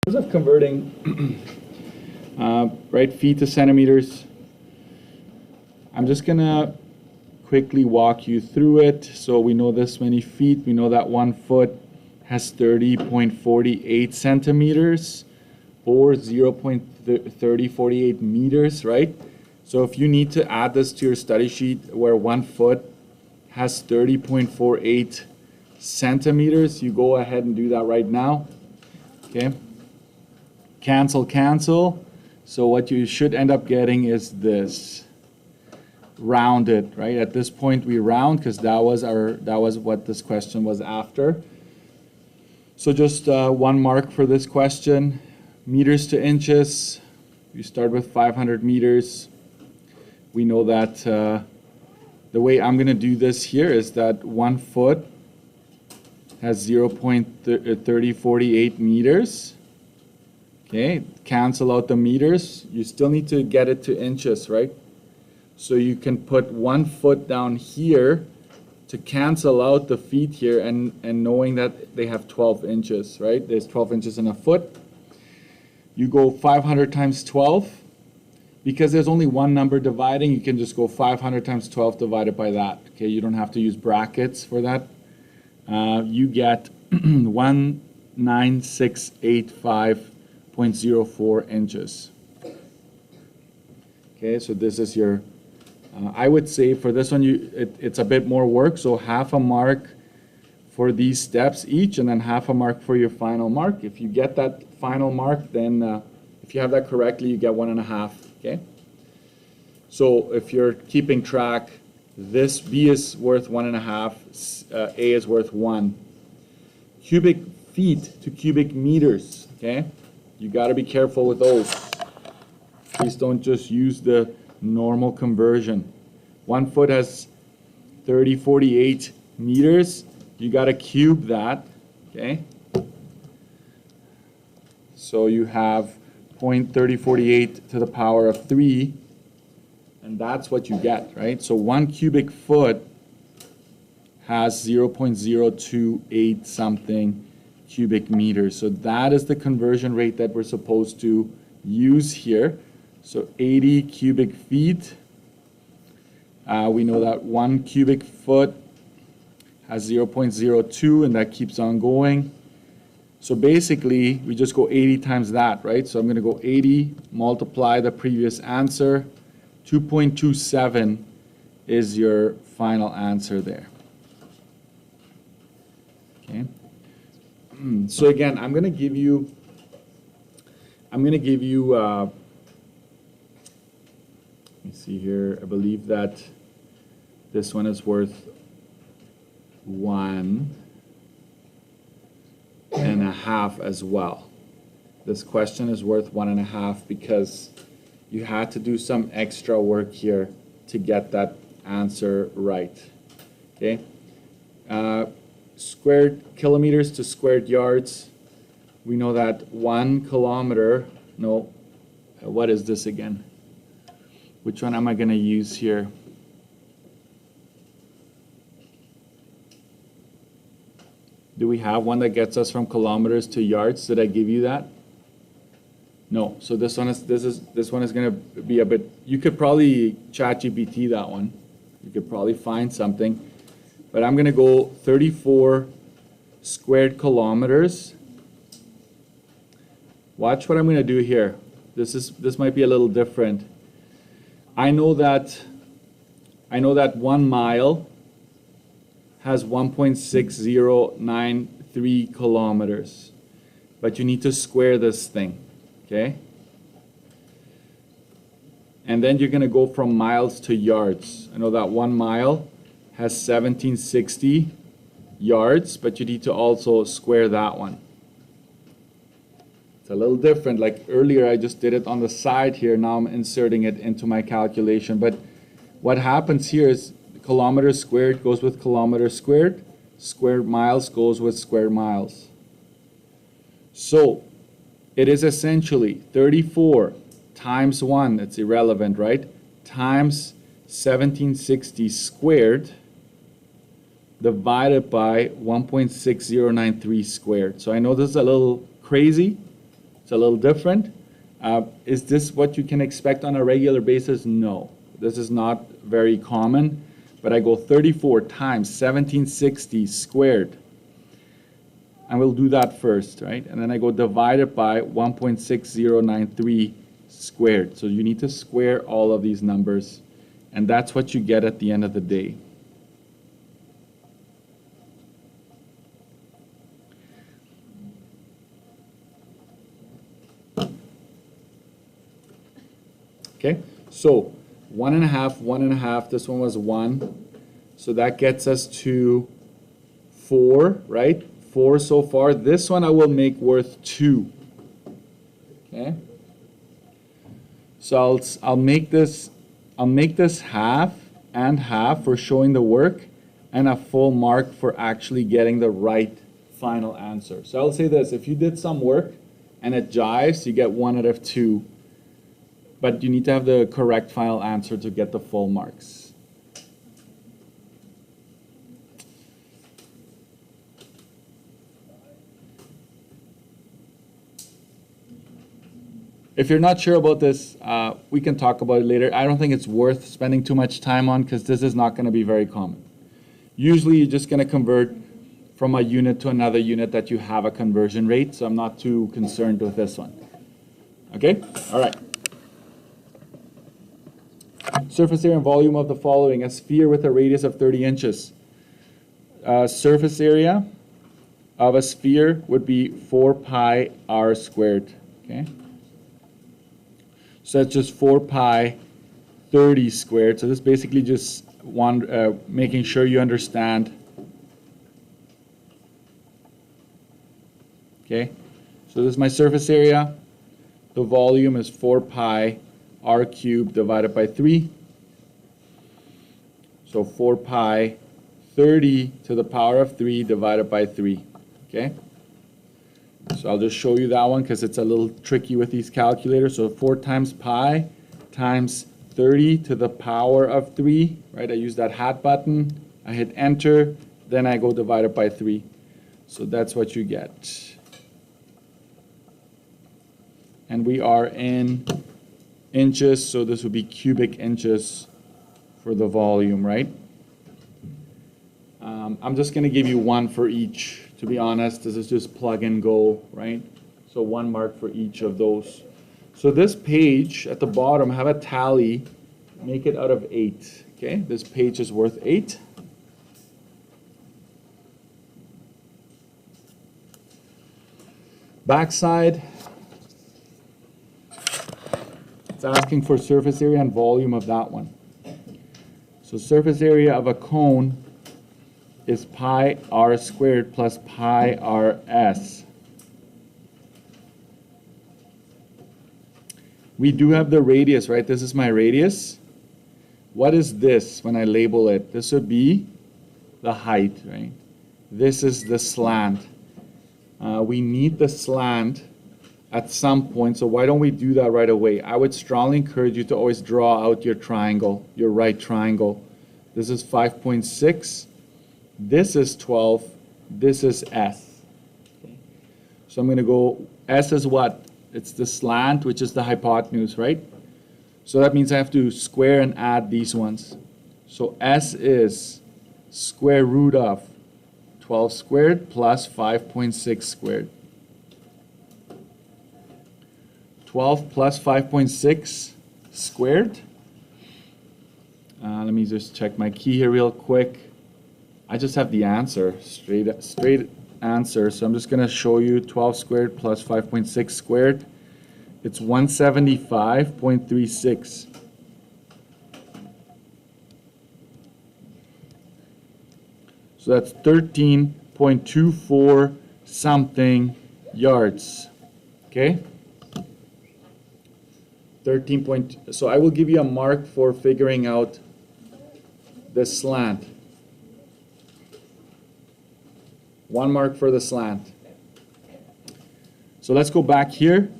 terms of converting right, feet to centimeters, I'm just gonna quickly walk you through it. So we know this many feet. We know that 1 foot has 30.48 centimeters or 0.3048 meters, right? So if you need to add this to your study sheet where 1 foot has 30.48 centimeters, you go ahead and do that right now. Okay. Cancel, cancel. So what you should end up getting is this. Rounded, right? At this point we round because that was what this question was after. So just one mark for this question. Meters to inches. You start with 500 meters. We know that the way I'm going to do this here is that 1 foot has 0.3048 meters. Okay, cancel out the meters. You still need to get it to inches, right? So you can put 1 foot down here to cancel out the feet here and knowing that they have 12 inches, right? There's 12 inches in a foot. You go 500 times 12. Because there's only one number dividing, you can just go 500 times 12 divided by that. Okay, you don't have to use brackets for that. You get 19685.04 inches. Okay, so this is your, I would say for this one, it's a bit more work, so half a mark for these steps each, and then half a mark for your final mark. If you get that final mark, then if you have that correctly, you get 1.5. Okay, so if you're keeping track, this B is worth 1.5, A is worth 1. Cubic feet to cubic meters, okay? You got to be careful with those. Please don't just use the normal conversion. 1 foot has 3048 meters. You got to cube that, okay? So you have 0.3048 to the power of 3, and that's what you get, right? So 1 cubic foot has 0.028 something cubic meters. So that is the conversion rate that we're supposed to use here. So 80 cubic feet. We know that 1 cubic foot has 0.02, and that keeps on going. So basically, we just go 80 times that, right? So I'm going to go 80, multiply the previous answer. 2.27 is your final answer there. Okay. So again, I'm going to give you, let me see here, I believe that this one is worth 1.5 as well. This question is worth 1.5 because you had to do some extra work here to get that answer right. Okay. Squared kilometers to squared yards. We know that 1 kilometer, no, what is this again? Which one am I going to use here? Do we have one that gets us from kilometers to yards? Did I give you that? No. So this one is going to be a bit. You could probably ChatGPT that one. You could probably find something, but I'm going to go 34 squared kilometers. Watch what I'm going to do here. This might be a little different. I know that 1 mile has 1.6093 kilometers, but you need to square this thing, okay? And then you're going to go from miles to yards. I know that 1 mile has 1760 yards, but you need to also square that one. It's a little different. Like earlier, I just did it on the side here. Now I'm inserting it into my calculation. But what happens here is kilometers squared goes with kilometers squared. Squared miles goes with square miles. So it is essentially 34 times 1, it's irrelevant, right? Times 1760 squared divided by 1.6093 squared. So I know this is a little crazy. It's a little different. Is this what you can expect on a regular basis? No. This is not very common, but I go 34 times 1760 squared. And we'll do that first, right? And then I go divide it by 1.6093 squared. So you need to square all of these numbers, and that's what you get at the end of the day. Okay, so 1.5, 1.5, this one was 1. So that gets us to 4, right? 4 so far. This one I will make worth 2. Okay? So I'll make this half and half for showing the work, and a full mark for actually getting the right final answer. So I'll say this: if you did some work and it jives, you get 1 out of 2. But you need to have the correct final answer to get the full marks. If you're not sure about this, we can talk about it later. I don't think it's worth spending too much time on, because this is not going to be very common. Usually you're just going to convert from a unit to another unit that you have a conversion rate, so I'm not too concerned with this one. Okay? All right. Surface area and volume of the following: a sphere with a radius of 30 inches. Surface area of a sphere would be 4 pi r squared. Okay? So that's just 4 pi 30 squared. So this basically just making sure you understand. Okay? So this is my surface area. The volume is 4 pi r cubed divided by 3. So 4 pi 30 to the power of 3 divided by 3. Okay? So I'll just show you that one because it's a little tricky with these calculators. So 4 times pi times 30 to the power of 3, right? I use that hat button, I hit enter, then I go divided by 3. So that's what you get. And we are in inches, so this would be cubic inches for the volume, right? I'm just going to give you one for each. To be honest, this is just plug and go, right? So 1 mark for each of those. So this page at the bottom, have a tally, make it out of 8. Okay, this page is worth 8. Backside, it's asking for surface area and volume of that one. So surface area of a cone is pi r squared plus pi rs. We do have the radius, right? This is my radius. What is this when I label it? This would be the height, right? This is the slant. We need the slant at some point, so why don't we do that right away? I would strongly encourage you to always draw out your triangle, your right triangle. This is 5.6. This is 12, this is S. Okay. So I'm going to go, S is what? It's the slant, which is the hypotenuse, right? So that means I have to square and add these ones. So S is square root of 12 squared plus 5.6 squared. 12 plus 5.6 squared. Let me just check my key here real quick. I just have the answer, straight answer. So I'm just going to show you 12 squared plus 5.6 squared. It's 175.36. So that's 13.24 something yards. Okay? 13. So I will give you a mark for figuring out the slant. 1 mark for the slant. So let's go back here.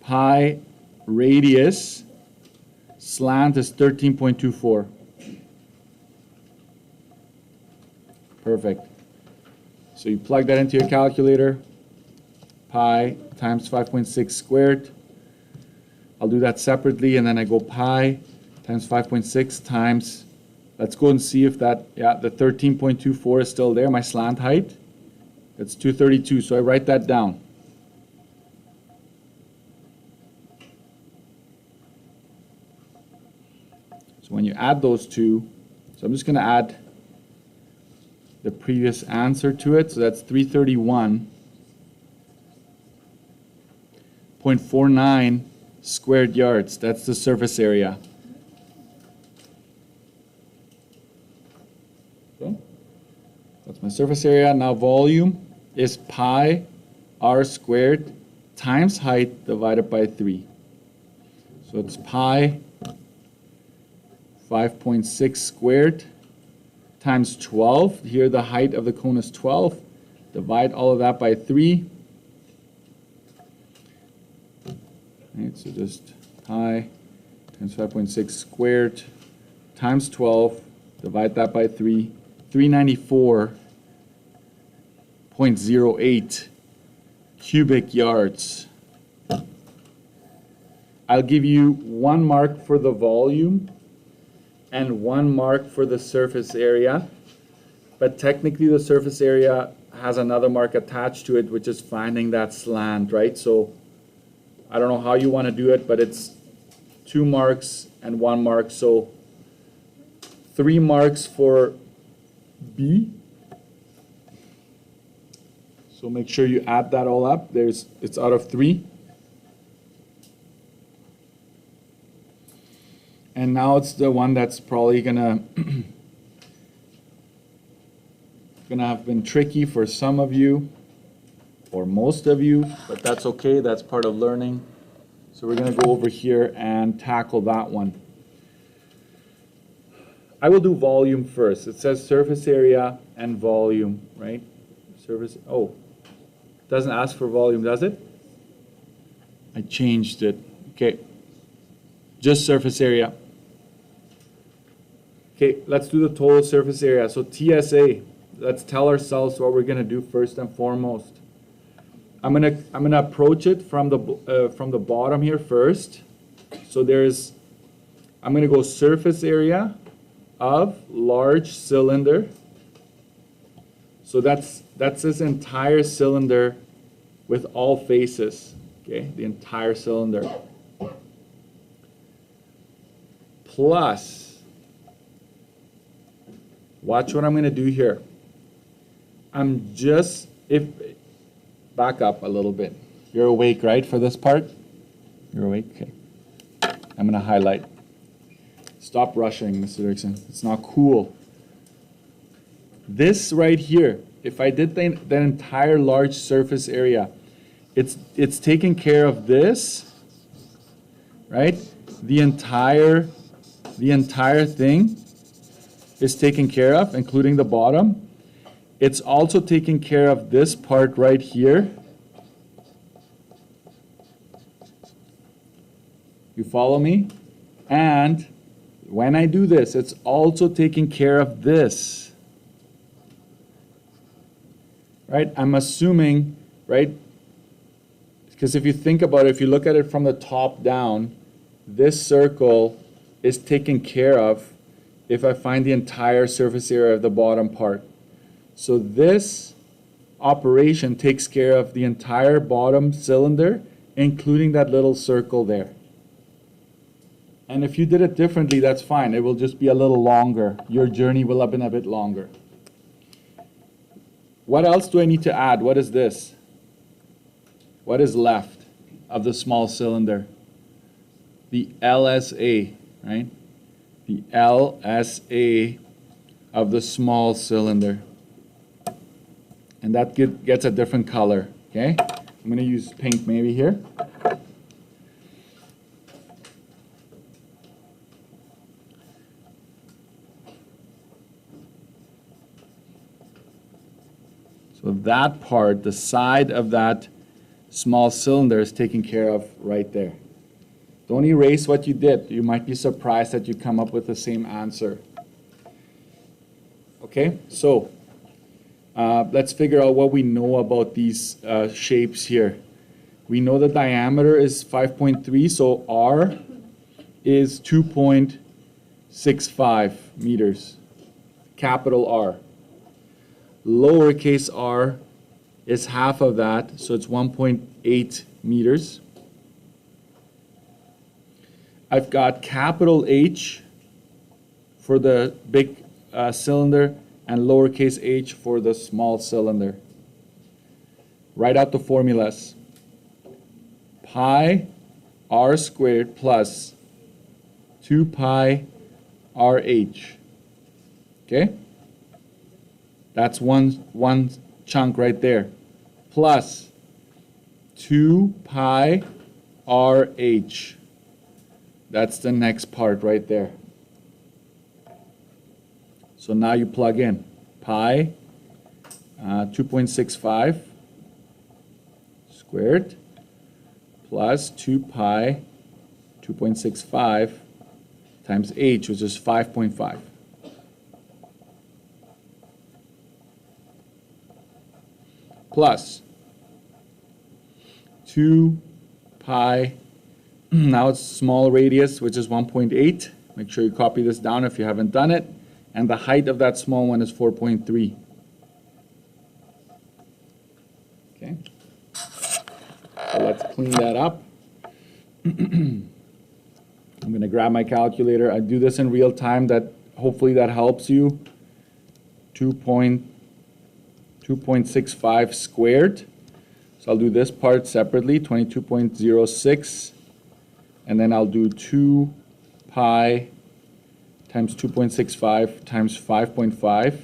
Pi radius, slant is 13.24. So So you plug that into your calculator, pi times 5.6 squared. I'll do that separately, and then I go pi times 5.6 times, let's go and see if that, yeah, the 13.24 is still there, my slant height. It's 232, so I write that down. So when you add those two, so I'm just going to add the previous answer to it, so that's 331.49 squared yards. That's the surface area. Okay, that's my surface area. Now volume is pi r squared times height divided by 3. So it's pi 5.6 squared times 12. Here the height of the cone is 12. Divide all of that by 3. Right, so just pi times 5.6 squared times 12. Divide that by 3. 394.08 cubic yards. I'll give you 1 mark for the volume and 1 mark for the surface area, but technically the surface area has another mark attached to it, which is finding that slant, right? So I don't know how you want to do it, but it's 2 marks and 1 mark, so 3 marks for B. So make sure you add that all up. It's out of 3. And now it's the one that's probably gonna have been tricky for some of you or most of you, but that's okay, that's part of learning. So we're gonna go over here and tackle that one. I will do volume first. It says surface area and volume, right? Surface, oh, doesn't ask for volume, does it? I changed it. Okay, just surface area. Okay, let's do the total surface area. So TSA, let's tell ourselves what we're gonna do first and foremost. I'm gonna approach it from the bottom here first. So I'm gonna go surface area of large cylinder. So that's this entire cylinder with all faces. Okay, the entire cylinder. Plus, watch what I'm going to do here. Back up a little bit. You're awake, right, for this part? You're awake? Okay. I'm going to highlight. Stop rushing, Mr. Dixon. It's not cool. This right here, if I did that entire large surface area, it's taking care of this, right? The entire thing is taken care of, including the bottom. It's also taking care of this part right here. You follow me? And when I do this, it's also taking care of this. Right? I'm assuming, right? Because if you think about it, if you look at it from the top down, this circle is taken care of if I find the entire surface area of the bottom part. So this operation takes care of the entire bottom cylinder, including that little circle there. And if you did it differently, that's fine. It will just be a little longer. Your journey will have been a bit longer. What else do I need to add? What is this? What is left of the small cylinder? The LSA, right? The LSA of the small cylinder. And that gets a different color, okay? I'm going to use pink maybe here. So that part, the side of that small cylinder is taken care of right there. Don't erase what you did. You might be surprised that you come up with the same answer. Okay, so Let's figure out what we know about these shapes here. We know the diameter is 5.3, so R is 2.65 meters, capital R. Lowercase r is half of that, so it's 1.8 meters. I've got capital H for the big cylinder and lowercase h for the small cylinder. Write out the formulas. Pi r squared plus 2 pi RH. Okay? That's one chunk right there. Plus 2 pi RH. That's the next part right there. So now you plug in pi 2.65 squared plus 2 pi 2.65 times h, which is 5.5. Plus 2 pi, now it's small radius, which is 1.8. Make sure you copy this down if you haven't done it. And the height of that small one is 4.3. Okay. So let's clean that up. I'm going to grab my calculator. I do this in real time. Hopefully that helps you. 2.65 squared. So I'll do this part separately, 22.06. And then I'll do 2 pi times 2.65 times 5.5.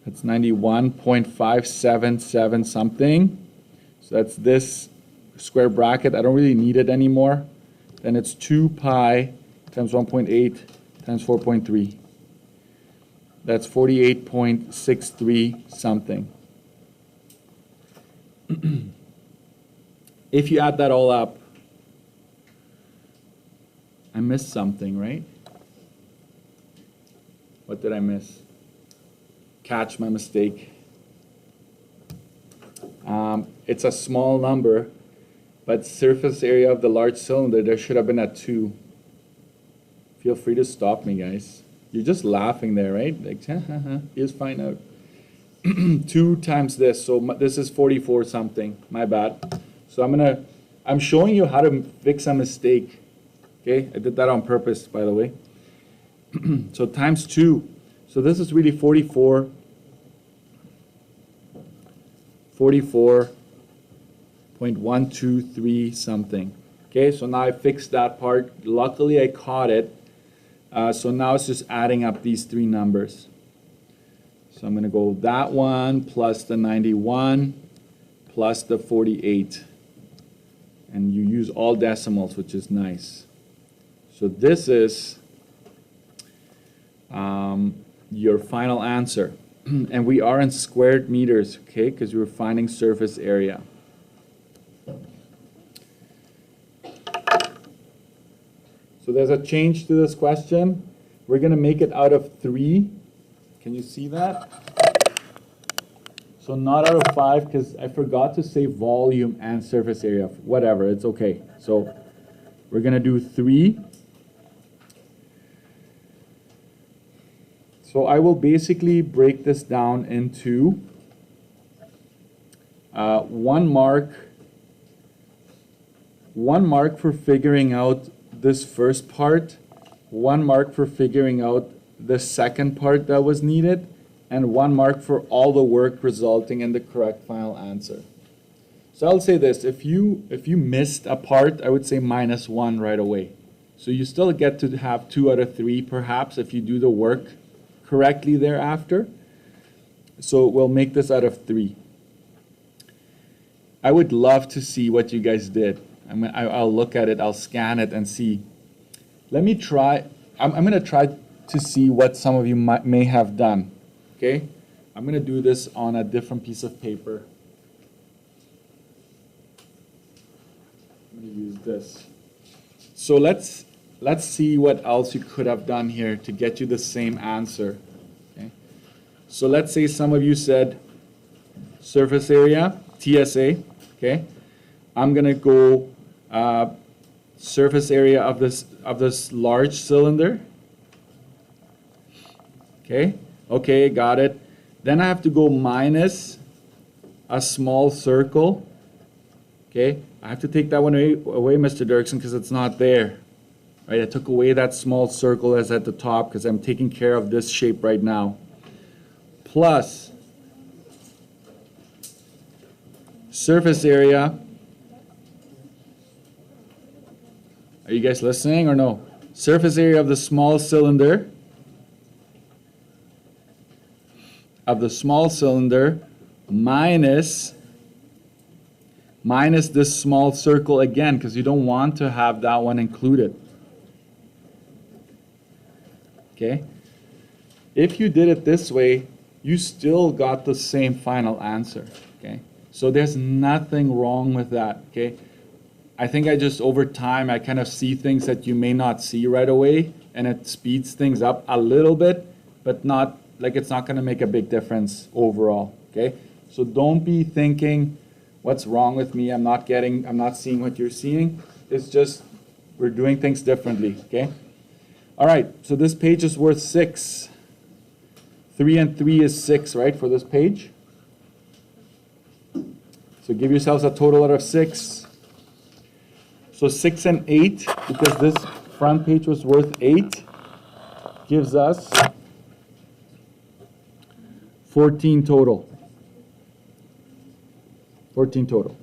That's 91.577 something. So that's this square bracket. I don't really need it anymore. Then it's 2 pi times 1.8 times 4.3. That's 48.63 something. If you add that all up, I missed something, right? What did I miss? Catch my mistake. It's a small number, but surface area of the large cylinder, there should have been a 2. Feel free to stop me, guys. You're just laughing there, right? Like, here's find out. 2 times this, so this is 44 something. My bad. So I'm showing you how to fix a mistake. Okay, I did that on purpose, by the way. So times 2. So this is really 44.123 something. Okay, so now I fixed that part. Luckily I caught it. So now it's just adding up these 3 numbers. So I'm going to go that one plus the 91 plus the 48. And you use all decimals, which is nice. So this is your final answer. And we are in squared meters, okay, because we're finding surface area. So there's a change to this question. We're going to make it out of 3. Can you see that? So not out of 5, because I forgot to say volume and surface area. Whatever, it's okay. So we're going to do 3. So I will basically break this down into 1 mark for figuring out this first part, 1 mark for figuring out the second part that was needed, and 1 mark for all the work resulting in the correct final answer. So I'll say this, if you missed a part, I would say -1 right away. So you still get to have 2 out of 3 perhaps if you do the work correctly thereafter. So we'll make this out of 3. I would love to see what you guys did. I'll look at it, I'll scan it and see. Let me try, I'm going to try to see what some of you may have done. Okay? I'm going to do this on a different piece of paper. I'm going to use this. So let's see what else you could have done here to get you the same answer. Okay? So let's say some of you said surface area, TSA, okay? I'm gonna go surface area of this large cylinder. Okay, got it. Then I have to go minus a small circle. Okay, I have to take that one away, Mr. Dirksen, because it's not there. Right, I took away that small circle that's at the top because I'm taking care of this shape right now. Plus surface area. Are you guys listening or no? Surface area of the small cylinder. Minus this small circle again, because you don't want to have that one included. Okay? If you did it this way, you still got the same final answer. Okay? So there's nothing wrong with that. Okay? I think over time, I kind of see things that you may not see right away, and it speeds things up a little bit, but not like it's not going to make a big difference overall. Okay? So don't be thinking, what's wrong with me? I'm not seeing what you're seeing. It's just we're doing things differently. Okay? All right, so this page is worth 6. 3 and 3 is 6, right, for this page? So give yourselves a total out of 6. So 6 and 8, because this front page was worth 8, gives us 14 total. 14 total.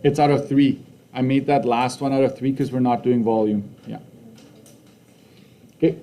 It's out of 3. I made that last one out of 3 because we're not doing volume. Yeah. Okay.